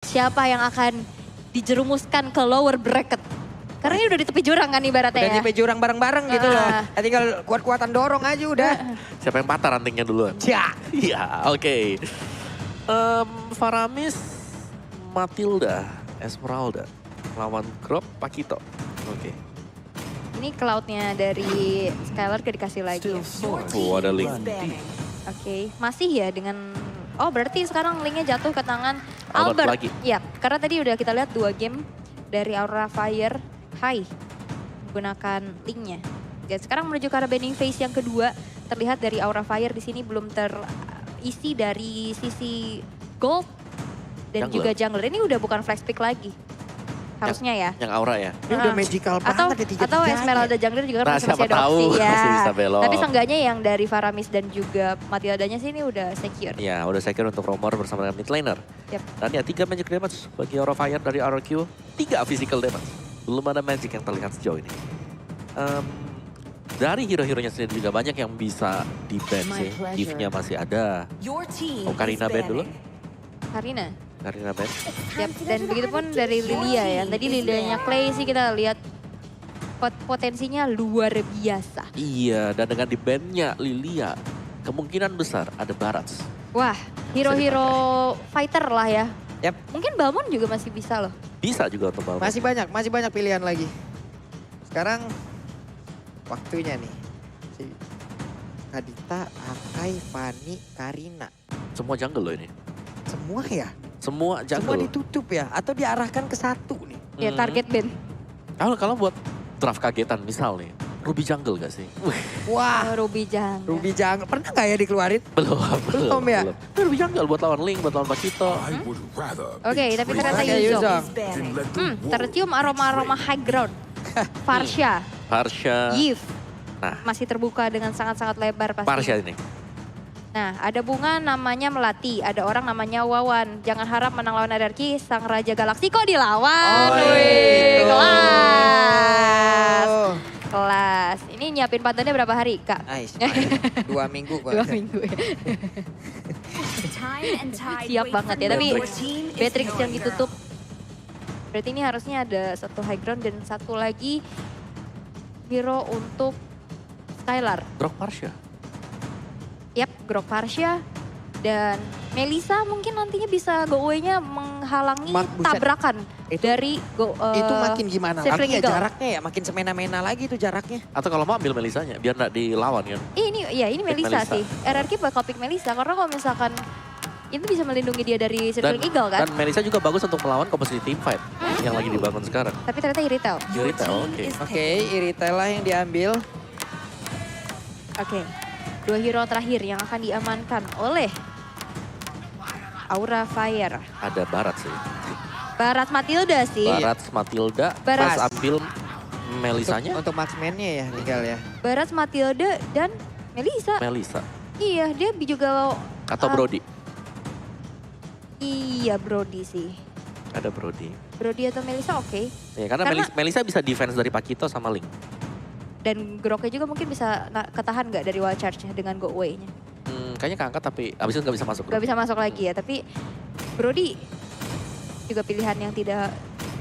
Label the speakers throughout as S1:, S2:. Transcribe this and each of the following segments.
S1: siapa yang akan dijerumuskan ke lower bracket. Karena ini udah di tepi jurang kan ibaratnya
S2: Udah
S1: ya.
S2: nyampe jurang bareng-bareng gitu loh. Ya tinggal kuat-kuatan dorong aja udah.
S3: Siapa yang patah rantingnya duluan?
S2: Ya.
S3: Iya, oke. Faramis, Matilda, Esmeralda. Lawan Grok, Pakito. Oke.
S1: Ini cloudnya dari Skylar dikasih lagi.
S3: Oh, ada link.
S1: Oke, masih ya dengan... Oh berarti sekarang linknya jatuh ke tangan
S3: Albert
S1: Albert.
S3: lagi.
S1: Ya, karena tadi udah kita lihat 2 game dari Aura Fire High menggunakan linknya. Dan sekarang menuju ke arah bending phase yang kedua. Terlihat dari Aura Fire di sini belum terisi dari sisi gold dan
S3: Jungler.
S1: juga jungler. Ini udah bukan flex pick lagi. Harusnya ya.
S3: Yang Aura ya?
S2: Ini udah magical
S1: Atau
S2: banget ya
S1: atau Esmeralda jungler juga kan masih
S3: Siapa
S1: ada
S3: tahu
S1: opsi ya.
S3: masih bisa belok.
S1: Tapi seenggaknya yang dari Faramis dan juga Matildanya sih ini udah secure.
S3: Ya, udah secure untuk Romor bersama dengan mid laner.
S1: Yep.
S3: Dan ya 3 magic damage bagi Aura Fire dari RQ. 3 physical damage. Belum ada magic yang terlihat sejauh ini. Dari hero-heronya sendiri juga banyak yang bisa di-ban sih. Gift-nya masih ada. Oh, Karina ban dulu.
S1: Karina.
S3: Karina ban.
S1: Yap. Dan begitu pun dari Lilia ya. Tadi Lilianya Clay sih kita lihat potensinya luar biasa.
S3: Iya, dan dengan di-ban-nya Lilia, kemungkinan besar ada Barats.
S1: Wah, hero-hero fighter lah ya.
S2: Yap.
S1: Mungkin Balmon juga masih bisa loh.
S3: Bisa juga untuk Balmond.
S2: Masih banyak pilihan lagi. Sekarang waktunya nih. Si Kadita, Akai, Fanny, Karina.
S3: Semua jungle loh ini.
S2: Semua ya?
S3: Semua
S2: Semua
S3: jungle.
S2: ditutup ya? Atau diarahkan ke satu nih?
S1: Ya target ban.
S3: Kalau buat draft kagetan misal nih, Ruby jungle gak sih?
S2: Wah,
S1: Ruby Jungle.
S2: Ruby Jungle. Pernah gak ya dikeluarin?
S3: Belum
S2: ya?
S3: Ruby jungle buat lawan Link, buat lawan Pakito.
S1: Oke, tapi ternyata
S2: Oke,
S1: Yuzong.
S2: Yuzong.
S1: Tercium aroma-aroma high ground. Farsha,
S3: Parsha.
S1: Yif.
S3: Nah.
S1: Masih terbuka dengan sangat-sangat lebar pasti.
S3: Parsha ini.
S1: Nah, ada bunga namanya Melati, ada orang namanya Wawan. Jangan harap menang lawan Adarki, sang raja galaksi kok dilawan.
S2: Oh,
S1: Wih,
S2: gitu.
S1: kelas. Kelas. Ini nyiapin pantannya berapa hari, Kak?
S2: Nice. 2 minggu kok.
S1: 2 minggu ya. Siap banget ya, tapi Beatrix yang ditutup. Berarti ini harusnya ada satu high ground dan satu lagi hero untuk Skylar.
S3: Drop Parsha.
S1: Yap, Grok Farsha dan Melisa mungkin nantinya bisa go away-nya menghalangi
S2: Buset.
S1: tabrakan
S2: Itu-
S1: dari
S2: Itu makin gimana
S1: Sifling
S2: lagi ya
S1: Eagle.
S2: jaraknya ya? Makin semena-mena lagi tuh jaraknya.
S3: Atau kalau mau ambil Melisanya, biar nggak dilawan kan.
S1: Ini Melisa
S3: Melisa.
S1: sih. RRQ bakal pick Melisa karena kalau misalkan itu bisa melindungi dia dari Sifling Eagle kan.
S3: Dan Melisa juga bagus untuk melawan komposisi team fight yang lagi dibangun sekarang.
S1: Tapi ternyata Iritel.
S3: Yurita, oke.
S2: Oke, Iritel lah yang diambil.
S1: Oke. 2 hero terakhir yang akan diamankan oleh Aura Fire.
S3: Ada Barat sih.
S1: Barat Matilda sih.
S3: Barat, Matilda,
S1: Barat.
S3: pas ambil Melisanya,
S2: Untuk marksman-nya ya tinggal ya.
S1: Barat Matilda dan Melisa.
S3: Melisa.
S1: Iya, dia juga
S3: Atau
S1: Ah.
S3: Brody.
S1: Iya, Brody sih.
S3: Ada Brody.
S1: Brody atau Melisa oke.
S3: Ya, karena
S1: Karena-
S3: Melisa bisa defense dari Pakito sama Link.
S1: Dan Groknya juga mungkin bisa ketahan nggak dari wild charge-nya dengan go away-nya.
S3: Kayaknya keangkat tapi abis itu nggak bisa masuk.
S1: Nggak bisa masuk lagi ya, tapi Brody juga pilihan yang tidak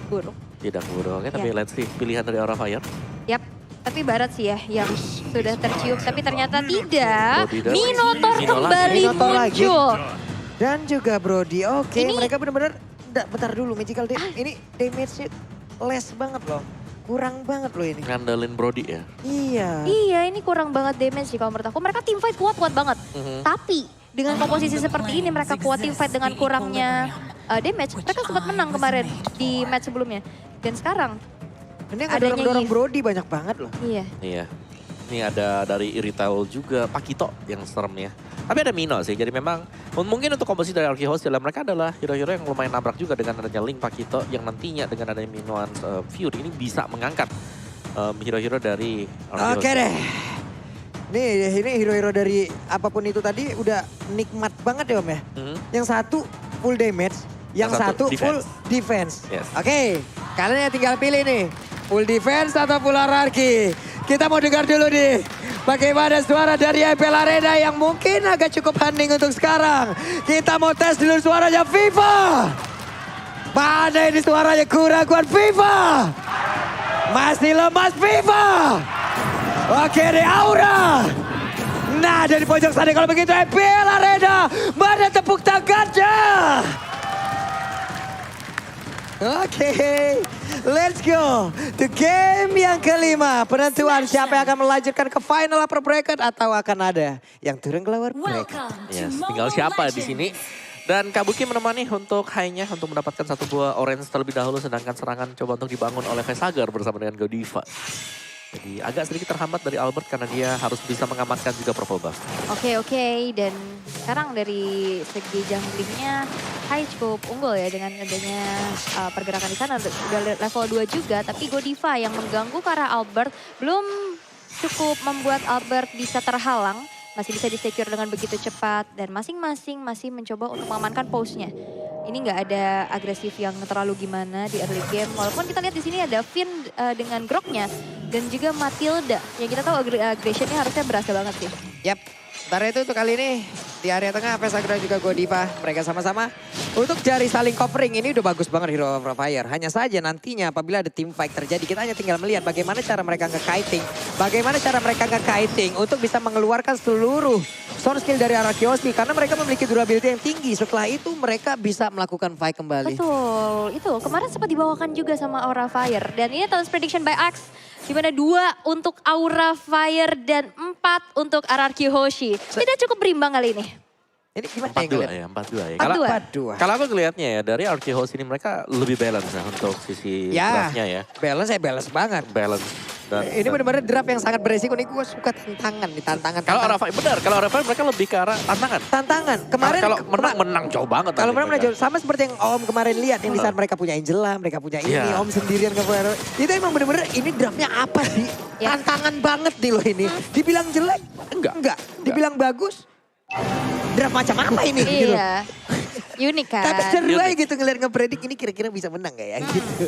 S1: buruk.
S3: Tidak buruk, oke. Tapi
S1: Ya.
S3: let's see pilihan dari Aura Fire.
S1: Yap, tapi Barat sih ya yang sudah tercium, tapi ternyata tidak.
S3: Brody dan-
S1: Minotaur
S3: Mino
S1: kembali
S3: lagi.
S2: Minotaur lagi.
S1: muncul.
S2: Dan juga Brody. Oke,
S1: Ini-
S2: mereka benar-benar bentar dulu magical ini damage-nya less banget loh. Kurang banget loh ini.
S3: Ngandelin Brody ya.
S2: Iya.
S1: Iya, ini kurang banget damage sih kalau menurut aku. Mereka team fight kuat-kuat banget. Tapi dengan komposisi seperti ini mereka kuat team fight dengan kurangnya damage. Mereka sempat menang kemarin di match sebelumnya. Dan sekarang,
S2: Ini yang
S1: adanya
S2: dorong-dorong
S1: Yves.
S2: Brody banyak banget loh.
S1: iya.
S3: Iya. Ini ada dari Iritaul juga, Pakito yang serem ya. Tapi ada Mino sih, jadi memang mungkin untuk komposisi dari Arky Host mereka adalah hero-hero yang lumayan nabrak juga dengan adanya Link Pakito yang nantinya dengan adanya Minoan Fury ini bisa mengangkat hero-hero dari Arky
S2: Oke
S3: Host.
S2: deh. Ini hero-hero dari apapun itu tadi udah nikmat banget ya Om ya.
S3: Mhm.
S2: Yang satu full damage, yang satu full defense.
S3: Yes.
S2: Oke, kalian yang tinggal pilih nih. Full defense atau full hierarchy. Kita mau dengar dulu nih. Bagaimana suara dari IPL Arena yang mungkin agak cukup hening untuk sekarang. Kita mau tes dulu suaranya FIFA. Mana ini suaranya keraguan Viva? Masih lemas Viva. Oke deh Aura. Nah dari pojok sana kalau begitu FPL Arena. Mana tepuk tangannya? Oke, let's go. The game yang kelima. Penentuan siapa yang akan melanjutkan ke final upper bracket atau akan ada yang turun ke lower bracket.
S3: Yes, tinggal siapa di sini. Dan Kabuki menemani untuk high-nya untuk mendapatkan satu buah orange terlebih dahulu. Sedangkan serangan coba untuk dibangun oleh Vesagar bersama dengan Godiva. Jadi agak sedikit terhambat dari Albert karena dia harus bisa mengamankan juga purple buff.
S1: Oke. Dan sekarang dari segi junglingnya Hai cukup unggul ya dengan adanya pergerakan di sana. Udah level 2 juga, tapi Godiva yang mengganggu ke arah Albert belum cukup membuat Albert bisa terhalang. Masih bisa di-secure dengan begitu cepat dan masing-masing masih mencoba untuk mengamankan pose-nya. Ini nggak ada agresif yang terlalu gimana di early game. Walaupun kita lihat di sini ada Finn dengan groknya dan juga Matilda. Yang kita tahu aggressionnya harusnya berasa banget sih.
S2: Yap, sementara itu untuk kali ini di area tengah Vesagar dan juga Godiva. Mereka sama-sama untuk cari saling covering. Ini udah bagus banget Hero of Fire. Hanya saja nantinya apabila ada team fight terjadi kita hanya tinggal melihat bagaimana cara mereka nge-kiting. Bagaimana cara mereka nge-kiting untuk bisa mengeluarkan seluruh source skill dari Arakiyoshi. Karena mereka memiliki durability yang tinggi. Setelah itu mereka bisa melakukan fight kembali.
S1: Betul, itu kemarin sempat dibawakan juga sama Aura Fire. Dan ini Talent Prediction by Axe. Di mana 2 untuk Aura Fire dan 4 untuk RRQ Hoshi. Tidak cukup berimbang kali ini.
S2: Ini gimana
S3: 4-2 ya, 4-2 ya.
S2: 4-2.
S3: Kalau aku ngelihatnya ya dari RRQ Host ini mereka lebih balance ya untuk sisi draftnya ya.
S2: Balance banget.
S3: Balance. Dan,
S2: ini benar-benar draft yang sangat beresiko nih, gue suka tantangan.
S3: Kalau Arafai benar, kalau Arafai mereka lebih ke arah tantangan.
S2: Tantangan. Kemarin
S3: kalau menang jauh banget.
S2: Kalau menang jauh, sama seperti yang Om kemarin lihat yang di saat mereka punya Angela, mereka punya ini, Om sendirian ke itu emang benar-benar ini draftnya apa sih? Tantangan banget nih loh ini. Dibilang jelek? Enggak. Dibilang bagus? Draft macam apa ini?
S1: Iya. Unik kan.
S2: Tapi seru aja gitu ngeliat ngepredik ini kira-kira bisa menang gak ya gitu.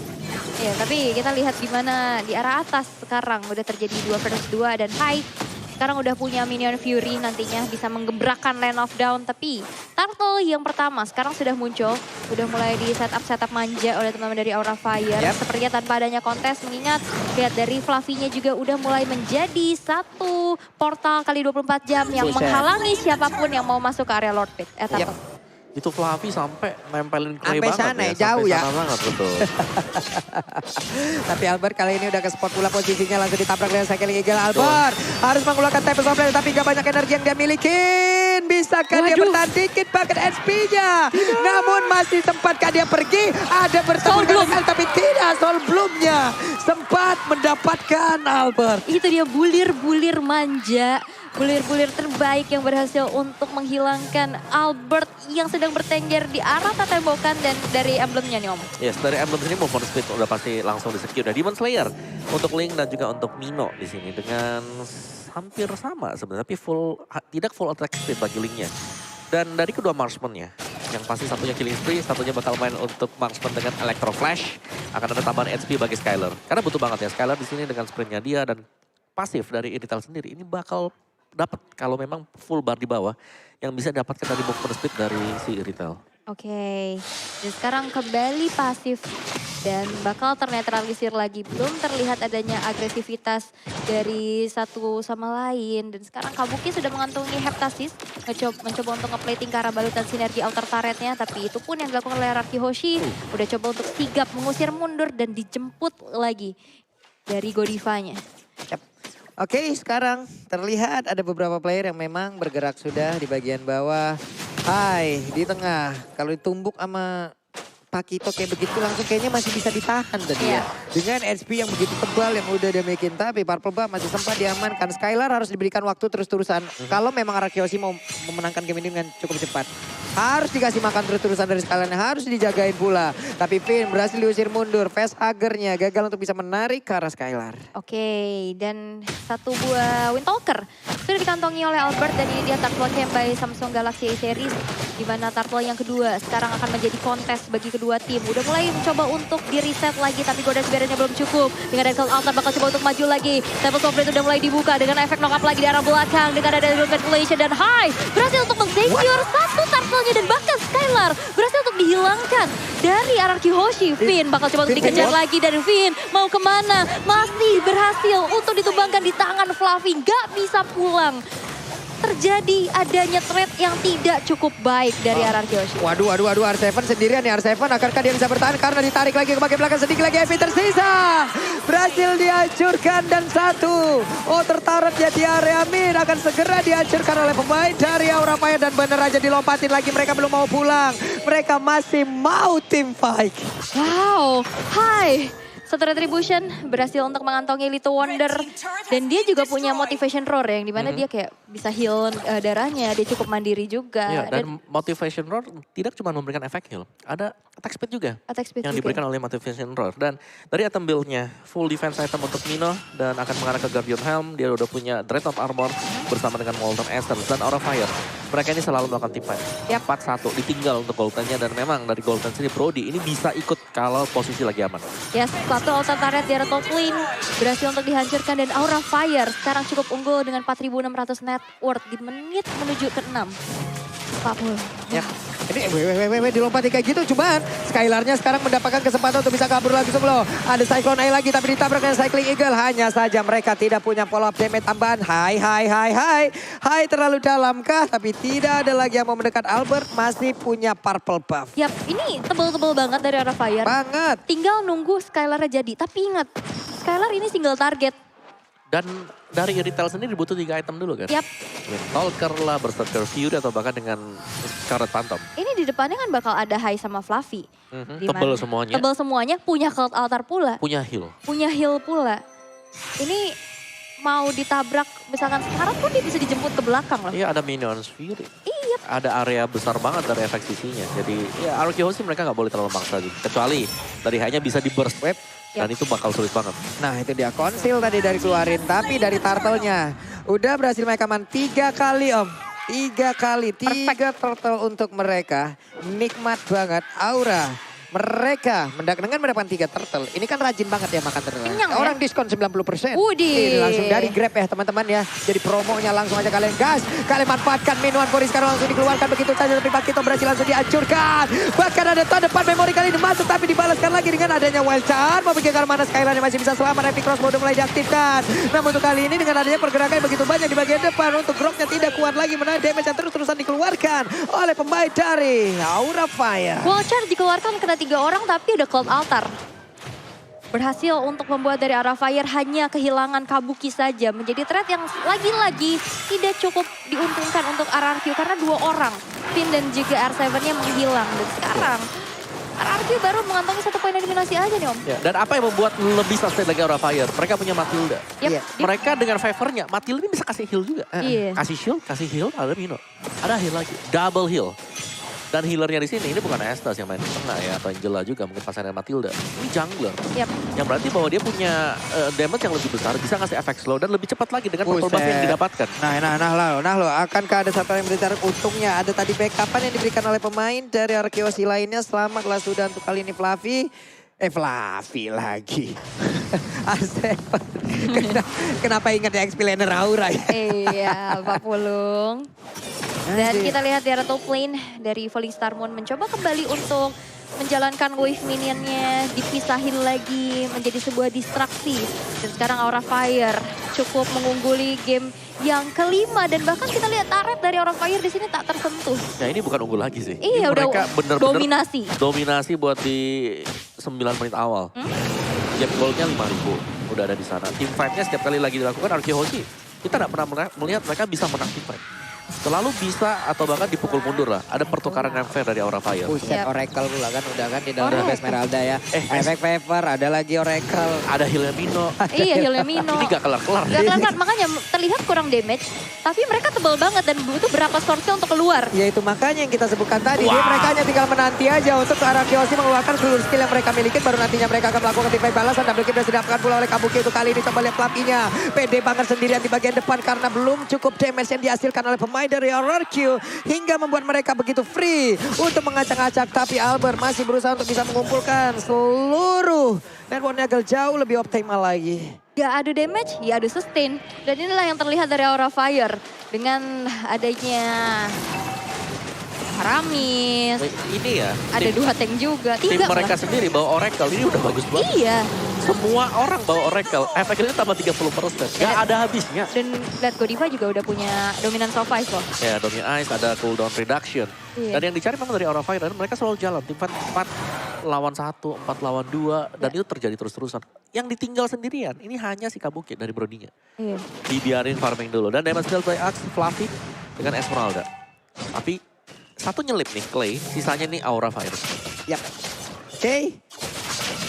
S1: Iya, tapi kita lihat gimana di arah atas sekarang udah terjadi 2 versus 2 dan Hai sekarang udah punya minion Fury nantinya bisa menggebrakkan Land of Down. Tapi Turtle yang pertama sekarang sudah muncul, udah mulai di setup manja oleh teman-teman dari Aura Fire. Sepertinya tanpa adanya kontes mengingat lihat dari Fluffy-nya juga udah mulai menjadi satu portal kali 24 jam yang menghalangi siapapun yang mau masuk ke area Lord Pit.
S3: Itu Fluffy sampai nempelin
S2: sampai
S3: Clay banget
S2: sana
S3: ya.
S2: jauh
S3: sampai
S2: ya.
S3: Sana banget, betul.
S2: Tapi Albert kali ini udah ke spot pula posisinya langsung ditabrak dengan Cycling Eagle. Albert harus mengeluarkan Tempest of Blade tapi gak banyak energi yang dia miliki. Bisakah dia bertahan dikit paket SP-nya? Namun masih sempatkah dia pergi? Ada bertemu dengan tapi tidak. Soul Bloom-nya sempat mendapatkan Albert.
S1: Itu dia bulir-bulir manja. Bulir-bulir terbaik yang berhasil untuk menghilangkan Albert yang sedang bertengger di arah tembakan dan dari emblemnya nih Om.
S3: Yes, dari emblem sini move on speed udah pasti langsung di-secure. Nah, Demon Slayer untuk Link dan juga untuk Mino di sini dengan hampir sama sebenarnya, tapi tidak full attack speed bagi Linknya. Dan dari kedua marksman-nya, yang pasti satunya killing spree, satunya bakal main untuk marksman dengan Electro Flash. Akan ada tambahan HP bagi Skylar. Karena butuh banget ya, Skylar di sini dengan sprintnya dia dan pasif dari Irithel sendiri. Ini bakal dapat kalau memang full bar di bawah yang bisa dapatkan dari movement speed dari si Irithel.
S1: Oke, dan sekarang kembali pasif dan bakal ternetralisir lagi. Belum terlihat adanya agresivitas dari satu sama lain. Dan sekarang Kabuki sudah mengantongi Heptasis, mencoba untuk ngeplating ke arah balutan sinergi outer turretnya. Tapi itu pun yang dilakukan oleh Raki Hoshi, udah coba untuk sigap mengusir mundur dan dijemput lagi dari Godivanya.
S2: Oke, sekarang terlihat ada beberapa player yang memang bergerak sudah di bagian bawah. Hai, di tengah. Kalau ditumbuk sama Pakito kayak begitu langsung kayaknya masih bisa ditahan tadi ya. Dengan HP yang begitu tebal yang udah dia bikin. Tapi Purple Buff masih sempat diamankan. Skylar harus diberikan waktu terus-terusan. Kalau memang Arakiyoshi mau memenangkan game ini dengan cukup cepat. Harus dikasih makan terus-terusan dari Skylar. Harus dijagain pula. Tapi Finn berhasil diusir mundur. Facehagernya gagal untuk bisa menarik ke arah Skylar.
S1: Oke, dan satu buah Windtalker sudah dikantongi oleh Albert. Dan ini dia Turtle Camp by Samsung Galaxy A Series. Di mana Turtle yang kedua sekarang akan menjadi kontes bagi kedua tim. Udah mulai mencoba untuk di-reset lagi, tapi Goddess Barrier-nya belum cukup. Dengan Excel Altar bakal coba untuk maju lagi. Tempest of Blade udah mulai dibuka dengan efek knock up lagi di arah belakang. Dengan ada Ventilation dan High berhasil untuk men-secure satu Turtle Castle-nya dan bahkan Skylar berhasil untuk dihilangkan dari RRQ Hoshi. Finn bakal coba untuk dikejar lagi dari Finn. Mau kemana? Masih berhasil untuk ditumbangkan di tangan Fluffy. Gak bisa pulang. Terjadi adanya trade yang tidak cukup baik dari RRQ Hoshi.
S2: Waduh, R7 sendirian nih. R7 akankah dia bisa bertahan karena ditarik lagi ke bagian belakang, sedikit lagi Evi tersisa. Berhasil dihancurkan dan satu. Oh, tertarik ya di area mid, akan segera dihancurkan oleh pemain dari Aura Fire dan bener aja dilompatin lagi. Mereka belum mau pulang. Mereka masih mau team fight.
S1: Wow, hai. Satu Retribution berhasil untuk mengantongi Little Wonder. Dan dia juga punya motivation roar yang dimana dia kayak bisa heal darahnya. Dia cukup mandiri juga.
S3: Iya, dan motivation roar tidak cuma memberikan efek heal. Ada attack speed juga.
S1: Attack speed
S3: yang
S1: juga.
S3: diberikan oleh motivation roar. Dan dari item build-nya, full defense item untuk Mino. Dan akan mengarah ke Guardian Helm. Dia udah punya Dreadnought Armor bersama dengan Molten Essence dan Aura Fire. Mereka ini selalu melakukan team fight. 4-1 ditinggal untuk Golden-nya. Dan memang dari Golden sini Brody ini bisa ikut kalau posisi lagi aman.
S1: Yes, satu Altar Turret di area top lane berhasil untuk dihancurkan dan Aura Fire sekarang cukup unggul dengan 4.600 net worth di menit menuju ke-6. 40.
S2: Ya. Ini dilompati kayak gitu, cuman Skylarnya sekarang mendapatkan kesempatan untuk bisa kabur lagi sebelum ada Cyclone Eye lagi, tapi ditabrak dengan Cycling Eagle. Hanya saja mereka tidak punya follow up damage tambahan. Hai terlalu dalamkah? Tapi tidak ada lagi yang mau mendekat. Albert masih punya purple buff.
S1: Yap, ini tebel-tebel banget dari Aura Fire.
S2: Banget.
S1: Tinggal nunggu Skylar jadi. Tapi ingat, Skylar ini single target.
S3: Dan dari Retail sendiri butuh 3 item dulu kan?
S1: Yap.
S3: Windtalker lah, Berserker Fury atau bahkan dengan Scarlet Phantom.
S1: Ini di depannya kan bakal ada Hai sama Fluffy.
S3: Tebel semuanya.
S1: Tebel semuanya, punya Cult Altar pula.
S3: Punya heal.
S1: Punya heal pula. Ini mau ditabrak, misalkan sekarang pun dia bisa dijemput ke belakang loh.
S3: Iya, ada Minions Fury.
S1: Iya.
S3: Ada area besar banget dari efek sisinya. Jadi ya RRQ sih mereka nggak boleh terlalu maksa sih. Kecuali dari hanya bisa di burst wave. Dan itu bakal sulit banget.
S2: Nah itu dia konsil tadi dari keluarin. Tapi dari turtle-nya udah berhasil mereka aman 3 kali om. 3 kali, 3 turtle untuk mereka. Nikmat banget. Aura. Mereka dengan mendapatkan 3 turtle. Ini kan rajin banget ya makan turtle.
S1: Kenyang,
S2: Orang
S1: ya?
S2: diskon 90%.
S1: Widih.
S2: Ini langsung dari Grab ya teman-teman ya. Jadi promonya langsung aja kalian gas. Kalian manfaatkan minuan Boris sekarang langsung dikeluarkan begitu saja. Tapi Pakito berhasil langsung dihancurkan. Bahkan ada tahun depan memori kali ini masuk. Tapi dibalaskan lagi dengan adanya wild charm. Mau bikin mana Skylar masih bisa selamat. Epic Crossbow udah mulai diaktifkan. Namun untuk kali ini dengan adanya pergerakan yang begitu banyak di bagian depan. Untuk Groknya tidak kuat lagi menahan damage yang terus-terusan dikeluarkan oleh pemain dari Aura Fire.
S1: Vulture dikeluarkan kena 3 orang tapi udah Cult Altar. Berhasil untuk membuat dari Aura Fire hanya kehilangan Kabuki saja. Menjadi threat yang lagi-lagi tidak cukup diuntungkan untuk RRQ. Karena 2 orang, Finn dan juga R7-nya menghilang. Dan sekarang RRQ baru mengantongi 1 poin eliminasi aja nih om.
S3: Ya, dan apa yang membuat lebih sustain lagi Aura Fire? Mereka punya Matilda.
S2: Iya.
S3: Mereka dengan favor-nya, Matilda ini bisa kasih heal juga.
S1: Iya.
S3: Kasih shield, kasih heal, ada Mino. Ada heal lagi, double heal. Dan healernya di sini, ini bukan Estes yang main di tengah ya, atau Angela juga, mungkin pasangan Matilda. Ini jungler.
S1: Yap.
S3: Yang berarti bahwa dia punya damage yang lebih besar, bisa ngasih efek slow, dan lebih cepat lagi dengan purple buff yang didapatkan.
S2: Nah lo, akankah ada satu yang berbicara untungnya? Ada tadi backupan yang diberikan oleh pemain dari RQC lainnya. Selamatlah sudah untuk kali ini Fluffy. Fluffy lagi. Arsepan. Kenapa ingat ya XP laner Aura ya?
S1: Iya, Pak Pulung. Dan kita lihat di area top lane dari Falling Star Moon mencoba kembali untuk menjalankan wave minionnya, dipisahin lagi menjadi sebuah distraksi. Dan sekarang Aura Fire cukup mengungguli game yang kelima. Dan bahkan kita lihat turret dari Aura Fire di sini tak tersentuh.
S3: Ya ini bukan unggul lagi sih.
S1: Iya,
S3: ini
S1: udah
S3: mereka bener-bener
S1: dominasi.
S3: Dominasi buat di 9 menit awal. Gap goalnya 5.000 udah ada di sana. Team fight-nya setiap kali lagi dilakukan RQ Hoshi, kita tidak pernah melihat mereka bisa menang team fight. Selalu bisa atau bahkan dipukul mundur lah. Ada pertukaran yang fair dari Aura Fire.
S2: Buset, Oracle pula kan udah kan di dalam Esmeralda ya. Efek favor, ada lagi Oracle.
S3: Ada healnya Mino.
S1: Iya, healnya Mino.
S3: Ini gak kelar-kelar.
S1: Gak kelar, makanya terlihat kurang damage. Tapi mereka tebal banget dan butuh berapa source-nya untuk keluar.
S2: Ya itu makanya yang kita sebutkan tadi. Jadi mereka hanya tinggal menanti aja untuk RRQ mengeluarkan seluruh skill yang mereka miliki. Baru nantinya mereka akan melakukan tim fight balasan. Double kill sudah didapatkan pula oleh Kabuki untuk kali ini. Coba lihat Fluffy-nya. Pede banget sendirian di bagian depan karena belum cukup damage yang dihasilkan oleh pemain dari RRQ. Hingga membuat mereka begitu free untuk mengacak-acak. Tapi Albert masih berusaha untuk bisa mengumpulkan seluruh networknya agar jauh lebih optimal lagi.
S1: Gak adu damage, ya adu sustain. Dan inilah yang terlihat dari Aura Fire. Dengan adanya Aramis.
S3: Ini ya,
S1: Ada 2 tank juga.
S3: tim
S1: 3
S3: mereka
S1: malah.
S3: sendiri bawa Oracle, ini udah bagus banget.
S1: Iya.
S3: Semua orang bawa Oracle, efeknya tambah 30%. Gak ada habisnya.
S1: Dan lihat Godiva juga udah punya dominance of ice loh.
S3: Ya, Domi Ice, ada cooldown reduction.
S1: Iya.
S3: Dan yang dicari memang dari Aura Fire, dan mereka selalu jalan. Tim fight 4 lawan 1, 4 lawan 2, dan itu terjadi terus-terusan. Yang ditinggal sendirian, ini hanya si Kabuki dari Brodinya.
S1: Iya.
S3: Dibiarin farming dulu. Dan damage dealt by Axe, Fluffy dengan Esmeralda. Tapi satu nyelip nih, Clay. Sisanya nih Aura Fire.
S2: Yap. Oke.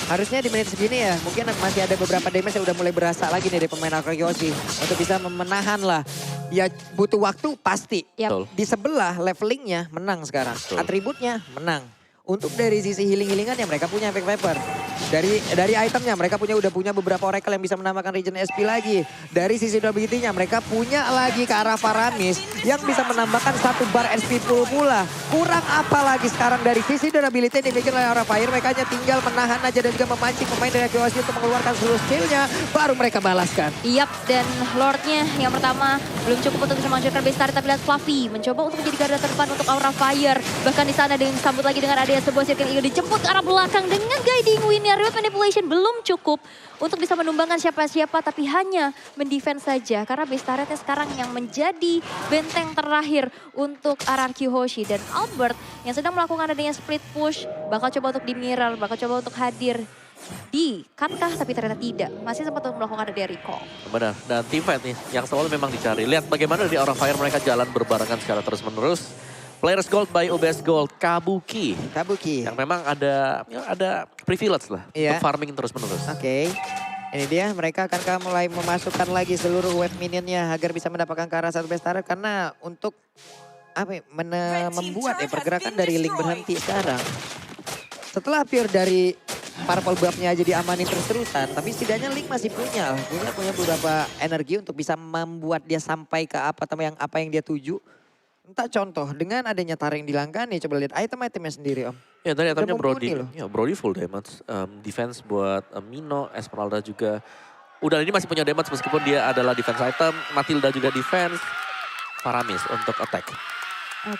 S2: Harusnya di menit segini ya, mungkin masih ada beberapa damage yang udah mulai berasa lagi nih dari pemain Arkeyoshi. Untuk bisa menahan lah. Ya butuh waktu pasti.
S1: Yap.
S3: Betul.
S2: Di sebelah levelingnya menang sekarang.
S3: Betul.
S2: Atributnya menang. Untuk dari sisi healing-healingan ya mereka punya efek Viper. Dari itemnya mereka udah punya beberapa Oracle yang bisa menambahkan regen SP lagi. Dari sisi durability-nya mereka punya lagi ke arah Paramis yang bisa menambahkan 1 bar SP full pula. Kurang apa lagi sekarang dari sisi durability yang dimiliki oleh Aura Fire. Mereka hanya tinggal menahan aja dan juga memancing pemain dari Arkeyoshi untuk mengeluarkan seluruh skill-nya. Baru mereka balaskan.
S1: Yap, dan Lordnya yang pertama belum cukup untuk bisa menghancurkan base turret, tapi lihat Fluffy mencoba untuk menjadi garda terdepan untuk Aura Fire. Bahkan di sana dengan disambut lagi dengan adanya sebuah circle ingin dijemput ke arah belakang dengan guiding win-nya. Remote manipulation belum cukup untuk bisa menumbangkan siapa-siapa, tapi hanya mendefense saja. Karena base turretnya sekarang yang menjadi benteng terakhir untuk RRQ Hoshi. Dan Albert yang sedang melakukan adanya split push, bakal coba untuk di mirror, bakal coba untuk hadir di Katkah, tapi ternyata tidak. Masih sempat untuk melakukan adanya recall.
S3: Benar, dan team fight nih yang selalu memang dicari. Lihat bagaimana di Aura Fire mereka jalan berbarengan secara terus-menerus. Players Gold by OBS Gold, Kabuki. Yang memang ada privilege lah
S2: Iya.
S3: untuk farming terus-menerus.
S2: Oke. Ini dia mereka akan mulai memasukkan lagi seluruh wave minionnya agar bisa mendapatkan ke arah 1 base turret. Karena untuk membuat pergerakan dari Link berhenti sekarang. Setelah pure dari purple buff-nya aja diamanin terus-terusan, tapi setidaknya Link masih punya beberapa energi untuk bisa membuat dia sampai ke apa yang dia tuju. Entah contoh dengan adanya taring di langkahnya, coba lihat item-itemnya sendiri Om.
S3: Ya tadi itemnya
S2: mumpuni
S3: Brody,
S2: loh.
S3: ya Brody full damage, defense buat Mino, Esmeralda juga. Udah ini masih punya damage meskipun dia adalah defense item, Matilda juga defense, Paramis untuk attack.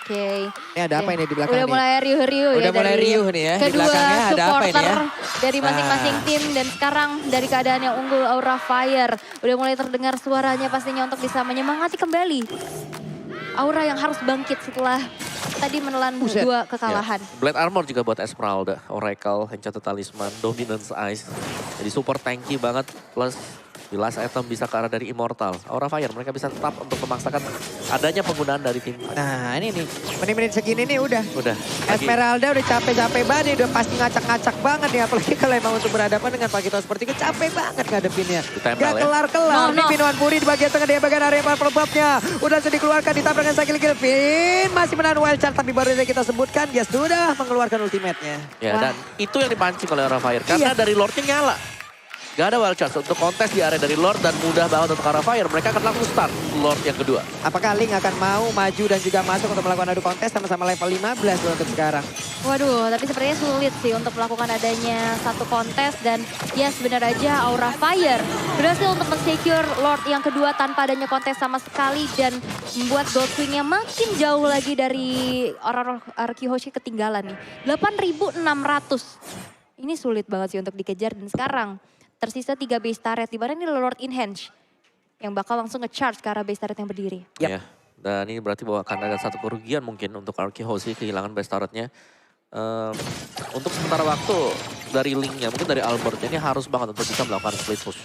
S1: Oke.
S2: Ini ada apa ini di belakang
S1: Udah
S2: nih?
S1: mulai riuh-riuh ya.
S2: Udah mulai
S1: dari
S2: riuh nih ya. Di
S1: kedua
S2: belakangnya ada apa ini
S1: supporter
S2: ya?
S1: dari masing-masing tim. Dan sekarang dari keadaan yang unggul Aura Fire. Udah mulai terdengar suaranya pastinya untuk bisa menyemangati kembali Aura yang harus bangkit setelah tadi menelan 2 kekalahan.
S3: Ya. Blade Armor juga buat Esmeralda, Oracle, Enchanted Talisman, Dominance Ice. Jadi super tanky banget, plus di last item bisa ke arah dari Immortal. Aura Fire mereka bisa tetap untuk memaksakan adanya penggunaan dari tim.
S2: Nah ini nih, menit-menit segini nih udah.
S3: Udah.
S2: Esmeralda udah capek-capek banget, udah pasti ngacak-ngacak banget nih. Apalagi kalau emang untuk berhadapan dengan Pakito seperti itu, capek banget ngadepinnya.
S3: Ditempel
S2: Gak
S3: ya.
S2: kelar-kelar.
S1: No.
S2: Nih Pinuan Puri di bagian tengah, di bagian area purple buff-nya. Udah sudah dikeluarkan, ditabrak dengan Sakil Gilvin. Masih menahan wild charge, tapi baru saja kita sebutkan, dia sudah mengeluarkan ultimate-nya.
S3: Ya,
S1: Wah.
S3: dan itu yang dipancing oleh Aura Fire. Karena dari Lord-nya nyala. Gak ada wild charge untuk kontes di area dari Lord dan mudah banget untuk Aura Fire. Mereka akan langsung start Lord yang kedua.
S2: Apakah Link akan mau maju dan juga masuk untuk melakukan adu kontes sama-sama level 15 loh untuk sekarang?
S1: Waduh, tapi sepertinya sulit sih untuk melakukan adanya satu kontes. Dan ya sebenarnya aja Aura Fire berhasil untuk men-secure Lord yang kedua tanpa adanya kontes sama sekali. Dan membuat Goldwing-nya makin jauh lagi dari orang Arkeyoshi ketinggalan nih. 8.600. Ini sulit banget sih untuk dikejar. Dan sekarang tersisa 3 base turret. Di mana ini Lord Inhenge yang bakal langsung nge-charge ke arah base turret yang berdiri.
S2: Yap.
S3: Ya, dan ini berarti bahwa akan ada satu kerugian mungkin untuk Arkeyoshi kehilangan base turret-nya. Untuk sementara waktu dari Link-nya, mungkin dari Albert, ini harus banget untuk bisa melakukan split push.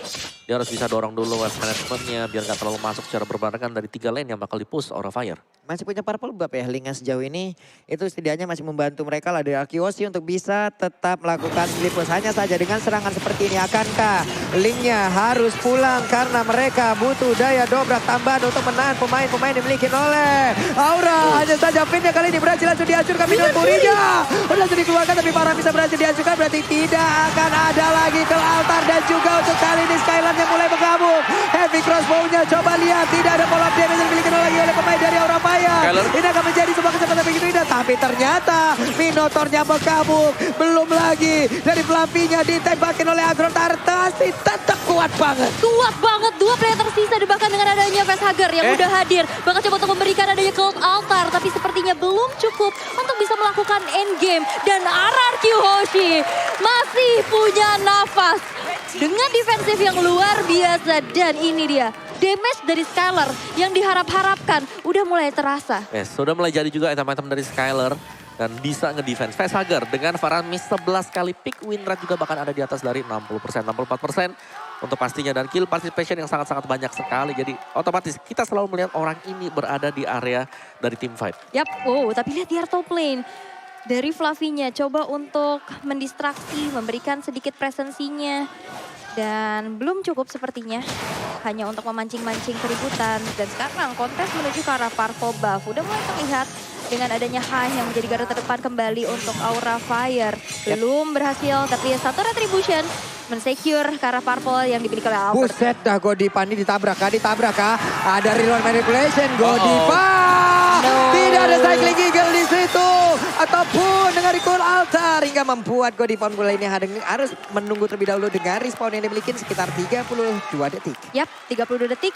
S3: Dia harus bisa dorong dulu wave management-nya biar gak terlalu masuk secara berbarengan dari 3 lane yang bakal di-push Aura Fire.
S2: Masih punya purple buff ya Link sejauh ini. Itu setidaknya masih membantu mereka lah dari Arkeyoshi untuk bisa tetap melakukan split push. Hanya saja dengan serangan seperti ini, akankah Link-nya harus pulang karena mereka butuh daya dobrak tambahan untuk menahan pemain-pemain dimiliki oleh Aura. Hanya saja Finn kali ini berhasil langsung dihancurkan Pinuan Purinya. Udah langsung dikeluarkan tapi para bisa berhasil dihancurkan, berarti tidak akan ada lagi ke altar. Dan juga untuk kali ini Skyland Serangannya mulai bergabung. Heavy crossbow-nya coba lihat. Tidak ada follow up damage yang dimiliki lagi oleh pemain dari Aura Fire. Ini akan menjadi sebuah kecepatan begitu indah. Tapi ternyata Minotaurnya bergabung. Belum lagi dari Fluffy-nya ditembakin oleh Agron Tartasi. Tetap kuat banget.
S1: Kuat banget, dua player tersisa bahkan dengan adanya Facehugger yang udah hadir. Bahkan coba untuk memberikan adanya Cold Altar, tapi sepertinya belum cukup untuk bisa melakukan endgame. Dan RRQ Hoshi masih punya nafas dengan defensif yang luar biasa. Dan ini dia, damage dari Skylar yang diharap-harapkan udah mulai terasa.
S3: Yes, sudah mulai jadi juga item-item dari Skylar. Dan bisa ngedefense. Facehugger dengan Faramis 11 kali pick win rate juga bahkan ada di atas dari 60%, 64% untuk pastinya. Dan kill participation yang sangat-sangat banyak sekali. Jadi otomatis kita selalu melihat orang ini berada di area dari team fight.
S1: Yap, oh tapi lihat di top lane. Dari Fluffy-nya coba untuk mendistraksi, memberikan sedikit presensinya. Dan belum cukup sepertinya. Hanya untuk memancing-mancing keributan. Dan sekarang kontes menuju ke arah Parvo Buff. Udah mulai terlihat dengan adanya Hai yang menjadi garda terdepan kembali untuk Aura Fire. Belum berhasil, tapi satu retribution mensecure ke arah Purple yang dimiliki oleh Albert.
S2: Buset dah Godiva ini ditabrak kah? Ada reload manipulation, Godiva! Tidak ada cycling eagle di situ. Ataupun dengan recall altar hingga membuat Godiva bola ini harus menunggu terlebih dahulu dengan respawn yang dimiliki sekitar 32 detik.
S1: Yap, 32 detik.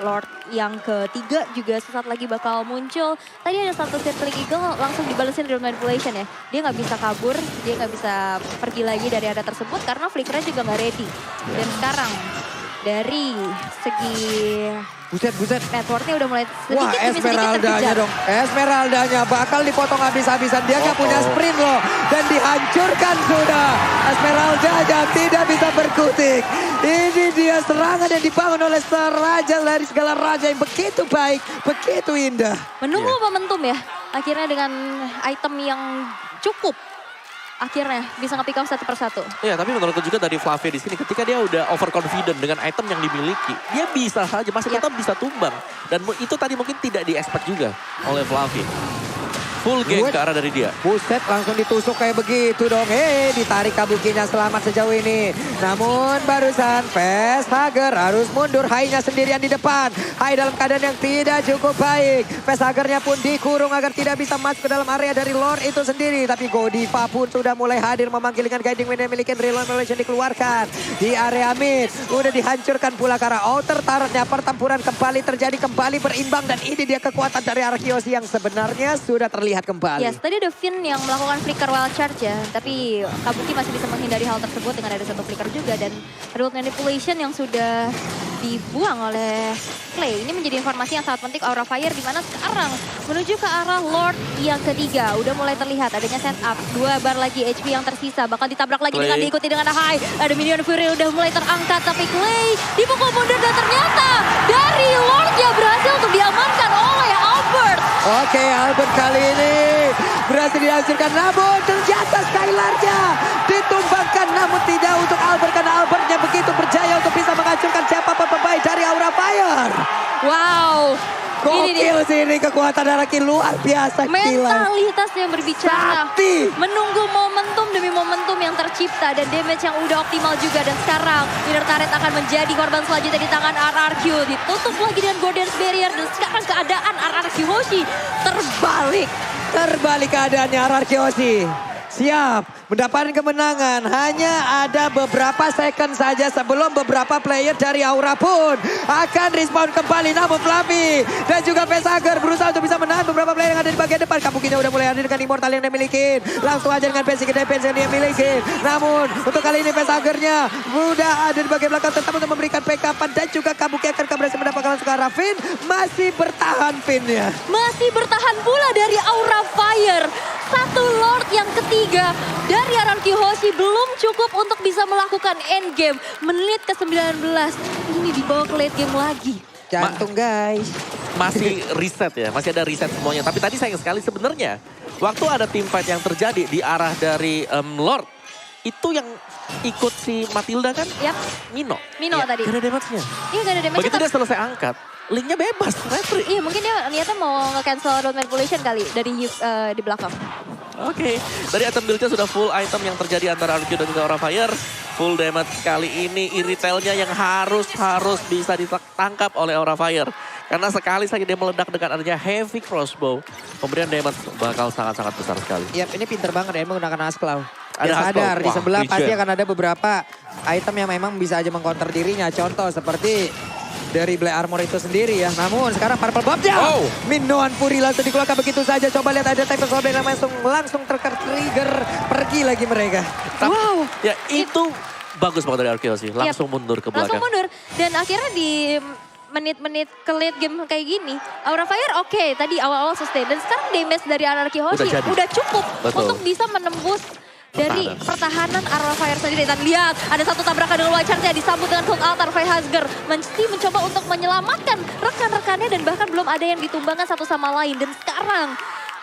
S1: Lord yang ketiga juga sesaat lagi bakal muncul. Tadi ada satu circling eagle langsung dibalesin reload manipulation ya. Dia nggak bisa kabur, dia nggak bisa pergi lagi dari area tersebut karena flickernya juga nggak ready. Dan sekarang dari segi
S2: Buset.
S1: networknya udah mulai sedikit
S2: Wah,
S1: demi sedikit
S2: Esmeraldanya
S1: terkejar.
S2: dong. Esmeraldanya bakal dipotong habis-habisan. Dia nggak punya sprint loh. Dan dihancurkan sudah. Esmeraldanya tidak bisa berkutik. Ini dia serangan yang dibangun oleh raja dari segala raja yang begitu baik, begitu indah.
S1: Menunggu momentum ya. Akhirnya dengan item yang cukup. Akhirnya bisa nge-pick off satu persatu.
S3: Iya, tapi menurutku juga dari Fluffy di sini ketika dia udah overconfident dengan item yang dimiliki, dia bisa saja masih tetap bisa tumbang. Dan itu tadi mungkin tidak di-expect juga oleh Fluffy. Full gang ke arah dari dia.
S2: Buset, langsung ditusuk kayak begitu dong. Ditarik Kabukinya selamat sejauh ini. Namun barusan Facehugger harus mundur. Hai-nya sendirian di depan. Hai dalam keadaan yang tidak cukup baik. Facehugger-nya pun dikurung agar tidak bisa masuk ke dalam area dari Lord itu sendiri. Tapi Godiva pun sudah mulai hadir memanggil dengan guiding wind yang memiliki reload manipulation dikeluarkan. Di area mid. Udah dihancurkan pula karena outer turretnya. Pertempuran kembali terjadi, kembali berimbang. Dan ini dia kekuatan dari Arkeosi yang sebenarnya sudah terlihat kembali.
S1: Yes, tadi ada Finn yang melakukan flicker wild charge ya. Tapi Kabuki masih bisa menghindari hal tersebut dengan ada satu flicker juga. Dan reload manipulation yang sudah dibuang oleh Clay. Ini menjadi informasi yang sangat penting Aura Fire. Dimana sekarang menuju ke arah Lord yang ketiga. Udah mulai terlihat adanya setup. 2 bar lagi HP yang tersisa. Bakal ditabrak lagi dengan diikuti dengan High. Ada Minion Fury udah mulai terangkat. Tapi Clay dipukul mundur dan ternyata dari Lordnya berhasil untuk diamankan oleh Albert.
S2: Oke, Albert kali ini berhasil dihancurkan. Namun ternyata Skylar-nya ditumbangkan. Namun tidak untuk Albert karena Albertnya begitu berjaya untuk bisa menghancurkan siapapun pemain dari Aura Fire.
S1: Wow.
S2: Gokil sih ini kekuatan Araki luar biasa.
S1: Mentalitas yang berbicara.
S2: Sakti.
S1: Menunggu momentum demi momentum yang tercipta. Dan damage yang udah optimal juga. Dan sekarang Inner Turret akan menjadi korban selanjutnya di tangan RRQ. Ditutup lagi dengan Guardian's Barrier. Dan sekarang keadaan RRQ Hoshi terbalik.
S2: Terbalik keadaannya RRQ Hoshi. Siap mendapatkan kemenangan. Hanya ada beberapa second saja sebelum beberapa player dari Aura pun akan respawn kembali. Namun Fluffy dan juga Facehugger berusaha untuk bisa menahan beberapa player yang ada di bagian depan. Kabukinya udah mulai hadir dengan Immortal yang dia miliki. Langsung aja dengan basic defense yang dia miliki. Namun untuk kali ini Facehugger-nya udah ada di bagian belakang tetap untuk memberikan backup. Dan juga Kabuki akan berhasil mendapatkan langsung ke arah Finn. Masih bertahan Finn-nya.
S1: Masih bertahan pula dari Aura Fire. Satu Lord yang ketiga dari RRQ Hoshi belum cukup untuk bisa melakukan endgame. Menit ke-19 ini dibawa ke late game lagi.
S2: Jantung guys.
S3: Masih reset ya, masih ada reset semuanya. Tapi tadi sayang sekali sebenarnya waktu ada team fight yang terjadi di arah dari Lord. Itu yang ikut si Matilda kan?
S1: Yap.
S3: Mino
S1: Ya, tadi.
S3: Gak ada damage-nya.
S1: Iya gak ada damage.
S3: Begitu dia selesai angkat, linknya bebas, retri.
S1: Iya mungkin dia niatnya mau nge-cancel road manipulation kali dari di belakang.
S3: Oke, dari item build-nya sudah full item yang terjadi antara RQ dan juga Aura Fire. Full damage kali ini Iritelnya yang harus bisa ditangkap oleh Aura Fire. Karena sekali saja dia meledak dengan adanya heavy crossbow, pemberian damage bakal sangat-sangat besar sekali.
S2: Yap, ini pinter banget ya menggunakan Asklaw.
S3: Ada
S2: Dia sadar
S3: Asklaw.
S2: di
S3: Wah,
S2: sebelah
S3: regen.
S2: pasti akan ada beberapa item yang memang bisa aja mengcounter dirinya. Contoh seperti dari Black Armor itu sendiri ya. Namun sekarang Purple Bomb-nya.
S3: Oh.
S2: Minoan Fury langsung dikeluarkan begitu saja. Coba lihat ada Tempest Bomb yang langsung tertrigger. Pergi lagi mereka.
S1: Wow.
S3: Ya itu bagus banget dari Arkeos sih. Langsung mundur ke belakang.
S1: Langsung mundur. Dan akhirnya di menit-menit ke late game kayak gini, Aura Fire oke, tadi awal-awal sustain. Dan sekarang damage dari Anarchy Hoshi
S3: jadi.
S1: udah cukup
S3: Betul.
S1: untuk bisa menembus dari pertahanan Aura Fire sendiri. Dan lihat, ada satu tabrakan dengan Wild Charge-nya disambut dengan Cold Altar. Vayhasger mesti mencoba untuk menyelamatkan rekan-rekannya dan bahkan belum ada yang ditumbangkan satu sama lain. Dan sekarang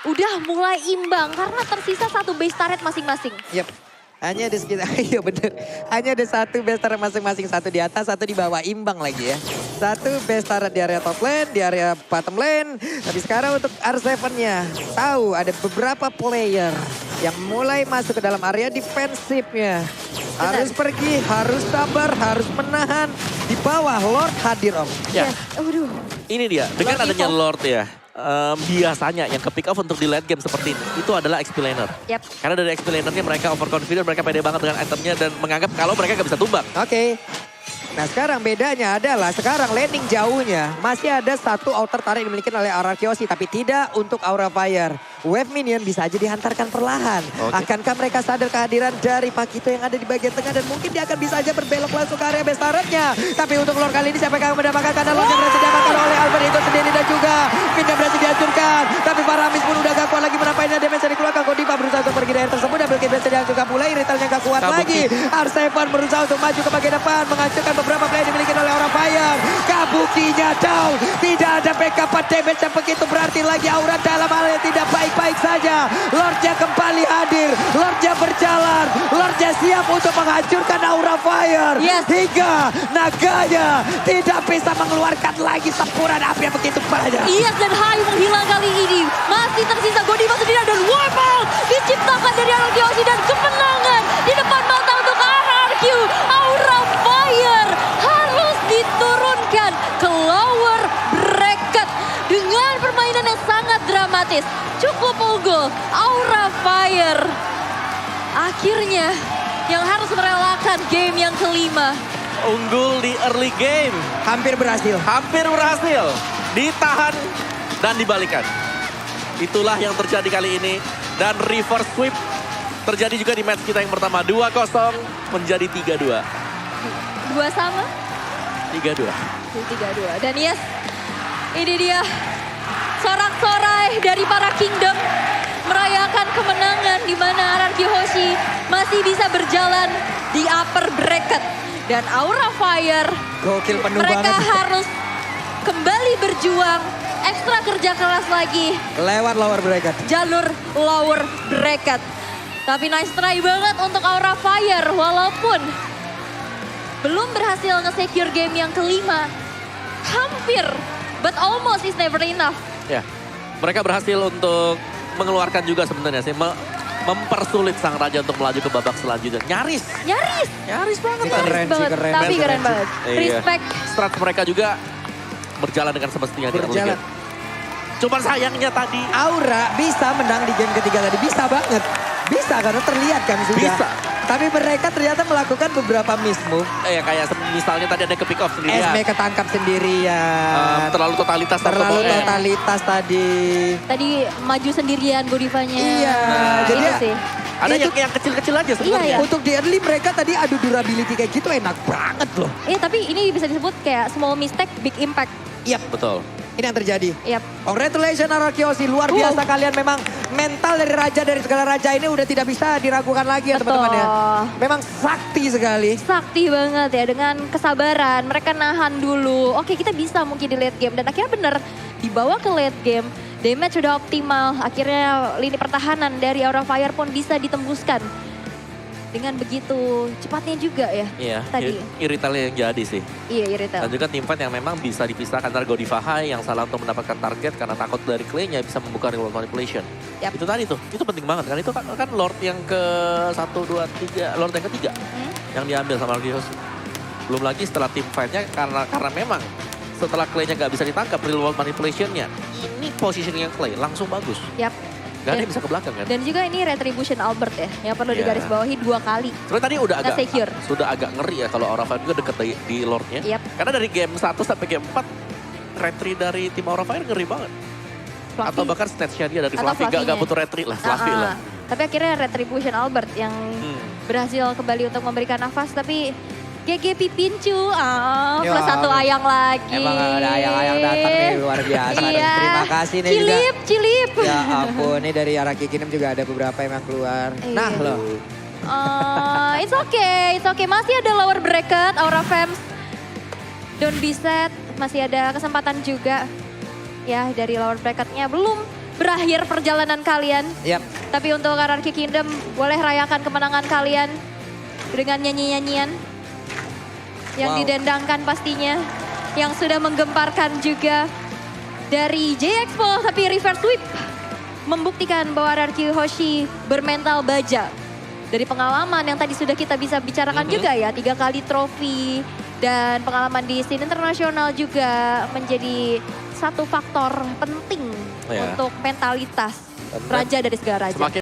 S1: udah mulai imbang karena tersisa satu base turret masing-masing.
S2: Yap. Hanya ada sekitar, iya bener. Hanya ada satu base turret masing-masing. Satu di atas, satu di bawah. Imbang lagi ya. Satu base turret di area top lane, di area bottom lane. Tapi sekarang untuk R7-nya. Tahu ada beberapa player yang mulai masuk ke dalam area defensifnya. Harus pergi, harus sabar, harus menahan. Di bawah Lord hadir Om.
S3: Ya,
S1: Aduh.
S3: ini dia. Dengan
S1: Lord
S3: adanya
S1: Evo.
S3: Lord ya. Biasanya yang ke pick off untuk di late game seperti ini, itu adalah XP laner.
S1: Yap.
S3: Karena dari XP lanernya mereka overconfident, mereka pede banget dengan itemnya dan menganggap kalau mereka gak bisa tumbang.
S2: Oke. Nah sekarang bedanya adalah sekarang landing jauhnya masih ada satu outer turret yang dimiliki oleh Arkeos tapi tidak untuk Aura Fire. Wave minion bisa aja dihantarkan perlahan.
S3: Oke.
S2: Akankah mereka sadar kehadiran dari Pakito yang ada di bagian tengah dan mungkin dia akan bisa aja berbelok langsung ke area base turretnya. Tapi untuk Lord kali ini siapa yang akan mendapatkan karena Lord yang berhasil diamankan oleh Albert itu sendiri dan juga Pindah berhasil dihancurkan. Tapi Faramis pun udah gak kuat lagi menampainya damage yang dikeluarkan. Godiva berusaha untuk pergi dari tersebut. Double kill berhasil dihancurkan pula. Iritelnya gak kuat
S3: Kabuki.
S2: lagi. R7 berusaha untuk maju ke bagian depan. Menghancurkan beberapa player yang dimiliki oleh Aura Fire. Kabukinya down. Tidak ada backup damage yang begitu berarti lagi Aura dalam hal yang tidak baik-baik saja. Lordnya kembali hadir. Lordnya berjalan. Lordnya siap untuk menghancurkan Aura Fire.
S1: Yes.
S2: Hingga naganya tidak bisa mengeluarkan lagi sempuran api yang begitu banyak.
S1: Iyas dan Hai menghilang kali ini. Masih tersisa Godiva sendiri dan wipeout diciptakan dari Anarchy Hoshi dan kemenangan di depan mata untuk RRQ. Aura Fire harus diturunkan ke lower bracket dengan permainan yang sangat dramatis. Cukup unggul Aura Fire. Akhirnya yang harus merelakan game yang kelima.
S3: Unggul di early game.
S2: Hampir berhasil.
S3: Hampir berhasil. Ditahan dan dibalikan. Itulah yang terjadi kali ini. Dan reverse sweep terjadi juga di match kita yang pertama. 2-0 menjadi 3-2.
S1: 2 sama?
S3: 3-2.
S1: 3-2. Dan yes, ini dia sorak-sorai dari para Kingdom merayakan kemenangan di mana Anarchy Hoshi masih bisa berjalan di upper bracket. Dan Aura Fire,
S2: Gokil penuh
S1: mereka
S2: banget.
S1: harus kembali berjuang, ekstra kerja keras lagi,
S2: Lewat lower bracket.
S1: jalur lower bracket. Tapi nice try banget untuk Aura Fire, walaupun belum berhasil nge-secure game yang kelima. Hampir, but almost is never enough.
S3: Ya, mereka berhasil untuk mengeluarkan juga sebenarnya sih. Mempersulit sang raja untuk melaju ke babak selanjutnya. Nyaris. Nyaris banget.
S2: Ini keren sih,
S1: banget,
S2: keren.
S1: tapi
S2: Keren
S1: keren
S2: sih.
S1: banget.
S3: Iya.
S1: Respect.
S3: Strat mereka juga berjalan dengan semestinya di early
S2: Berjalan.
S3: game. Cuman sayangnya tadi
S2: Aura bisa menang di game ketiga tadi. Bisa banget. Bisa karena terlihat kan sudah.
S3: Bisa.
S2: Tapi mereka ternyata melakukan beberapa miss move.
S3: kayak misalnya tadi ada ke pick off sendirian.
S2: SB ketangkap sendirian.
S3: Terlalu totalitas.
S2: Terlalu
S3: double M.
S2: totalitas tadi.
S1: Tadi maju sendirian Godivanya.
S2: Iya, jadi
S1: itu
S2: ya-
S1: sih.
S3: Ada
S2: Itu-
S3: yang kecil-kecil aja sebenarnya.
S1: Iya.
S2: Untuk di early mereka tadi adu durability kayak gitu enak banget loh.
S1: Tapi ini bisa disebut kayak small mistake, big impact.
S2: Yap,
S3: Betul.
S2: ini yang terjadi.
S1: Yap.
S2: Congratulations Anarchy Hoshi, luar biasa kalian memang mental dari raja dari segala raja ini udah tidak bisa diragukan lagi ya
S1: Betul.
S2: teman-teman ya. Memang sakti sekali.
S1: Sakti banget ya dengan kesabaran. Mereka nahan dulu. Oke, kita bisa mungkin di late game. Dan akhirnya bener dibawa ke late game. Damage sudah optimal. Akhirnya lini pertahanan dari Aura Fire pun bisa ditembuskan. dengan begitu cepatnya juga ya.
S3: Iya,
S1: Tadi.
S3: Irritalnya yang jadi sih.
S1: Iya, Irrital.
S3: Dan juga teamfight yang memang bisa dipisahkan antara Godiva High yang salah untuk mendapatkan target karena takut dari Clay-nya bisa membuka real world manipulation.
S1: Yap.
S3: Itu tadi tuh, itu penting banget kan. Itu kan Lord yang ke 1, 2, 3, Lord yang ketiga yang diambil sama Arceus. Belum lagi setelah teamfight-nya karena memang setelah Clay-nya nggak bisa ditangkap real world manipulation-nya, ini positioning yang Clay langsung bagus.
S1: Yap.
S3: Gak ada yang bisa ke belakang kan.
S1: Dan juga ini Retribution Albert ya, yang perlu
S3: Iya.
S1: digarisbawahi 2 kali.
S3: Sebenarnya tadi udah
S1: Nggak secure.
S3: sudah agak ngeri ya kalau Aura 5 juga deket di Lordnya.
S1: Yap.
S3: Karena dari game 1 sampai game 4, retry dari tim Aura Fire ngeri banget.
S1: Fluffy.
S3: Atau bahkan stage-nya dia dari
S1: Atau
S3: Fluffy, gak
S1: Fluffy-nya.
S3: butuh retry lah, Fluffy lah.
S1: Tapi akhirnya Retribution Albert yang berhasil kembali untuk memberikan nafas, tapi GG Pipincu,
S2: Ya
S1: plus 1
S2: ampun.
S1: ayang lagi.
S2: Emang ada ayang-ayang datang nih luar biasa. Dan
S1: Iya.
S2: terima kasih nih juga.
S1: Cilip.
S2: Ya ampun, ini dari Araki Kingdom juga ada beberapa yang keluar.
S1: Iya.
S2: Nah loh.
S1: It's okay. Masih ada lower bracket, Aura Femmes. Don't be sad, masih ada kesempatan juga. Ya, dari lower bracketnya belum berakhir perjalanan kalian.
S2: Yap.
S1: Tapi untuk Araki Kingdom, boleh rayakan kemenangan kalian dengan nyanyi-nyanyian yang
S2: Wow.
S1: didendangkan pastinya, yang sudah menggemparkan juga dari J-Expo, tapi reverse sweep membuktikan bahwa Araki Hoshi bermental baja. Dari pengalaman yang tadi sudah kita bisa bicarakan juga ya, 3 kali trofi dan pengalaman di scene internasional juga menjadi satu faktor penting
S3: Ya.
S1: untuk mentalitas
S3: Dan
S1: raja dari segala raja.
S3: Semakin